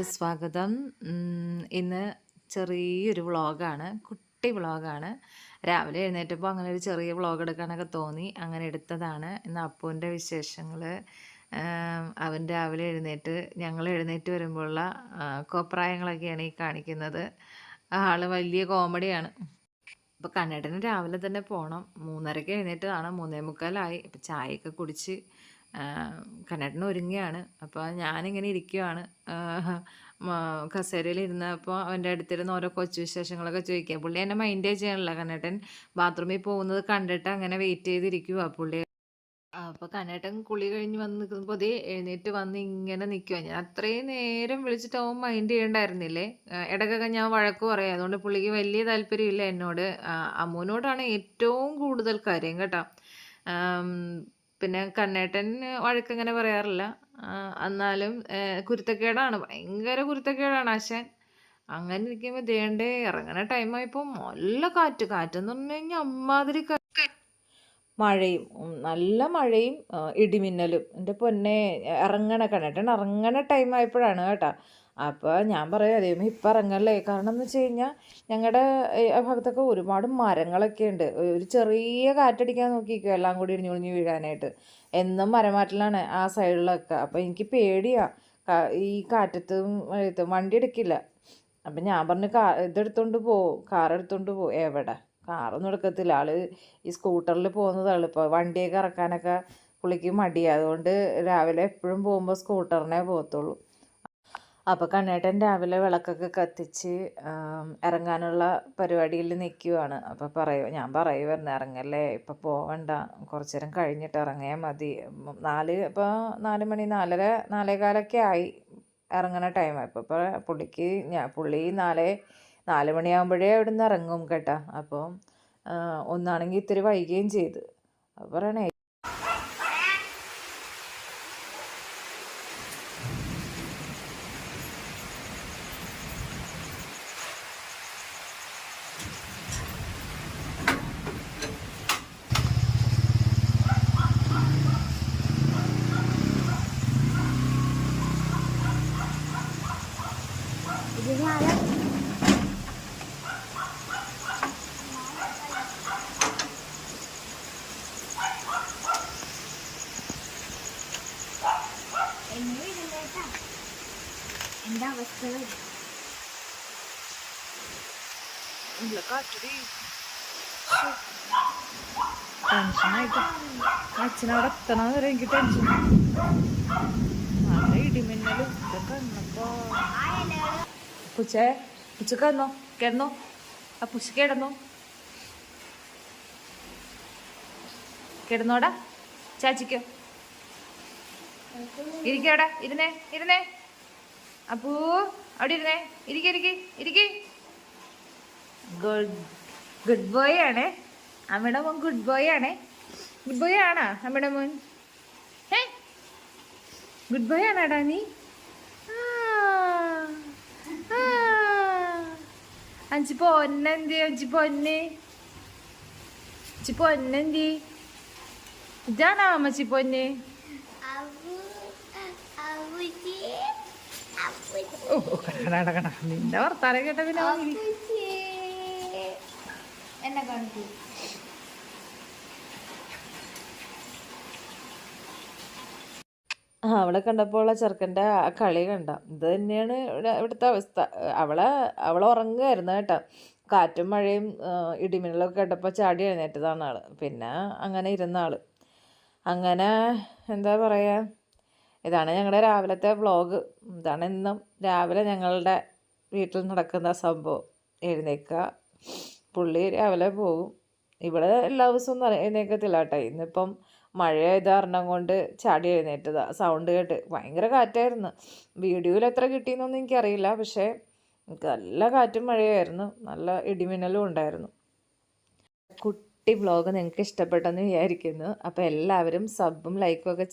എല്ലാവർക്കും സ്വാഗതം. ഇന്ന് ചെറിയൊരു വ്ളോഗാണ്, കുട്ടി വ്ളോഗാണ്. രാവിലെ എഴുന്നേറ്റപ്പോൾ അങ്ങനെ ഒരു ചെറിയ വ്ളോഗ് എടുക്കാനൊക്കെ തോന്നി, അങ്ങനെ എടുത്തതാണ്. ഇന്ന് അപ്പൂൻ്റെ വിശേഷങ്ങൾ. അവൻ രാവിലെ ഞങ്ങൾ എഴുന്നേറ്റ് വരുമ്പോഴുള്ള കോപ്രായങ്ങളൊക്കെയാണ് ഈ കാണിക്കുന്നത്. ആൾ വലിയ കോമഡിയാണ്. അപ്പോൾ കണ്ണേട്ടന് രാവിലെ തന്നെ പോകണം. 3:30 എഴുന്നേറ്റതാണ്, 3:45. ഇപ്പം ചായയൊക്കെ കുടിച്ച് കണ്ണേട്ടൻ ഒരുങ്ങുകയാണ്. അപ്പോൾ ഞാനിങ്ങനെ ഇരിക്കുവാണ്, കസേരയിൽ ഇരുന്നപ്പോൾ അവൻ്റെ അടുത്തിരുന്ന് ഓരോ കൊച്ചു വിശേഷങ്ങളൊക്കെ ചോദിക്കുക. പുള്ളി എന്നെ മൈൻഡേ ചെയ്യണില്ല. കണ്ണേട്ടൻ ബാത്റൂമിൽ പോകുന്നത് കണ്ടിട്ട് അങ്ങനെ വെയിറ്റ് ചെയ്തിരിക്കുക പുള്ളി. അപ്പോൾ കണ്ണേട്ടൻ കുളി കഴിഞ്ഞ് വന്ന് നിൽക്കുമ്പോൾ അതേ എഴുന്നേറ്റ് വന്ന് ഇങ്ങനെ നിൽക്കുക. ഞാൻ അത്രയും നേരം വിളിച്ചിട്ട് അവൻ മൈൻഡ് ചെയ്യണ്ടായിരുന്നില്ലേ. ഇടയ്ക്കൊക്കെ ഞാൻ വഴക്ക് പറയാം. അതുകൊണ്ട് പുള്ളിക്ക് വലിയ താല്പര്യമില്ല എന്നോട്. അമ്മുവിനോടാണ് ഏറ്റവും കൂടുതൽ കാര്യം കേട്ടോ. പിന്നെ കണ്ണേട്ടൻ വഴക്കങ്ങനെ പറയാറില്ല. എന്നാലും കുരുത്തക്കേടാണ്, ഭയങ്കര കുരുത്തക്കേടാണ് ആശാൻ. അങ്ങനെ ഇരിക്കുമ്പോൾ ദേണ്ടേ ഇറങ്ങണ ടൈമായപ്പോൾ നല്ല കാറ്റെന്ന് പറഞ്ഞു കഴിഞ്ഞാൽ അമ്മാതിരി മഴയും, നല്ല മഴയും ഇടിമിന്നലും. എൻ്റെ പൊന്നെ, കണ്ണേട്ടൻ ഇറങ്ങണ ടൈമായപ്പോഴാണ് കേട്ടോ. അപ്പോൾ ഞാൻ പറയാം, ദൈവമേ ഇപ്പം ഇറങ്ങല്ലേ. കാരണം എന്ന് വെച്ച് കഴിഞ്ഞാൽ ഞങ്ങളുടെ ഭാഗത്തൊക്കെ ഒരുപാട് മരങ്ങളൊക്കെ ഉണ്ട്. ഒരു ചെറിയ കാറ്റടിക്കാൻ നോക്കിയിരിക്കും എല്ലാം കൂടി ഇടിഞ്ഞൊളിഞ്ഞ് വീഴാനായിട്ട്. എന്നും മരമാറ്റലാണ് ആ സൈഡിലൊക്കെ. അപ്പോൾ എനിക്ക് പേടിയാണ് ഈ കാറ്റത്തും മഴയത്തും. വണ്ടി എടുക്കില്ല. അപ്പം ഞാൻ പറഞ്ഞു ഇതെടുത്തോണ്ട് പോവും, കാർ എടുത്തോണ്ട് പോവും. എവിടെ, കാറൊന്നും എടുക്കത്തില്ല. ആൾ ഈ സ്കൂട്ടറിൽ പോകുന്നതാണ്. ഇപ്പോൾ വണ്ടിയൊക്കെ ഇറക്കാനൊക്കെ പുള്ളിക്ക് മടിയാണ്. അതുകൊണ്ട് രാവിലെ എപ്പോഴും പോകുമ്പോൾ സ്കൂട്ടറിനെ പോകത്തുള്ളൂ. അപ്പോൾ കണ്ണേട്ടൻ രാവിലെ വിളക്കൊക്കെ കത്തിച്ച് ഇറങ്ങാനുള്ള പരിപാടിയിൽ നിൽക്കുവാണ്. അപ്പോൾ ഞാൻ പറയുമായിരുന്നു, ഇറങ്ങല്ലേ, ഇപ്പോൾ പോവണ്ട, കുറച്ച് നേരം കഴിഞ്ഞിട്ട് ഇറങ്ങിയാൽ മതി. ഇപ്പോൾ 4 മണി 4:30 4:15 ആയി ഇറങ്ങണ ടൈമാണ്. ഇപ്പോൾ പുള്ളി 4 മണിയാകുമ്പോഴേ അവിടെ നിന്ന് ഇറങ്ങും കേട്ടോ. അപ്പോൾ ഒന്നാണെങ്കിൽ ഇത്തിരി വൈകുകയും ചെയ്ത്. അപ്പോൾ പറയണേ, എന്താ അവസ്ഥ? ടെൻഷനായിട്ട് അച്ഛനവിടെ എത്തണം വരെ എനിക്ക് ടെൻഷൻ. നല്ല ഇടിമിന്നലും ഇതൊക്കെ വന്നപ്പോ പുച്ച കിടന്നോ ആ പുച്ച കിടന്നോടാ. ചാച്ചിക്കോ ഇരിക്കവിടെ, ഇരുന്നേ അപ്പൂ, അവിടെ ഇരിക്കേ. ഗുഡ് ബോയ് ആണേ അമ്മയുടെ മോൻ. ഗുഡ് ബോയ് ആണോ അമ്മയുടെ മോൻ? ഗുഡ് ബോയ് ആണാടാ നീ? അഞ്ചി പൊന്നെന്തി ഇതാണോ അമ്മച്ചി പൊന്ന്? കണ നിന്റെ വർത്താനം കേട്ട പിന്നെ എന്നെ കാണിക്കൂ. അവളെ കണ്ടപ്പോൾ ചെറുക്കൻ്റെ ആ കളി കണ്ട. ഇത് തന്നെയാണ് ഇവിടുത്തെ അവസ്ഥ. അവളെ ഉറങ്ങുമായിരുന്നു കേട്ടോ. കാറ്റും മഴയും ഇടിമിന്നലൊക്കെ കേട്ടപ്പോൾ ചാടി എഴുന്നേറ്റതാണ് ആൾ. പിന്നെ അങ്ങനെ ഇരുന്ന ആൾ. അങ്ങനെ എന്താ പറയുക, ഇതാണ് ഞങ്ങളുടെ രാവിലത്തെ വ്ളോഗ്. ഇതാണ് ഇന്നും രാവിലെ ഞങ്ങളുടെ വീട്ടിൽ നടക്കുന്ന സംഭവം. എഴുന്നേൽക്കുക, പുള്ളി രാവിലെ പോകും. ഇവിടെ എല്ലാ ദിവസവും എഴുന്നേൽക്കത്തില്ല കേട്ടോ. ഇന്നിപ്പം മഴ ചെയ്ത കാരണം കൊണ്ട് ചാടി എഴുന്നേറ്റതാണ്. സൗണ്ട് കേട്ട് ഭയങ്കര കാറ്റായിരുന്നു. വീഡിയോയിൽ എത്ര കിട്ടിയെന്നൊന്നും എനിക്കറിയില്ല. പക്ഷേ നല്ല കാറ്റും മഴയായിരുന്നു, നല്ല ഇടിമിന്നലും ഉണ്ടായിരുന്നു. കുട്ടി വ്ളോഗ് നിങ്ങൾക്ക് ഇഷ്ടപ്പെട്ടെന്ന് വിചാരിക്കുന്നു. അപ്പോൾ എല്ലാവരും സബും ലൈക്കും ഒക്കെ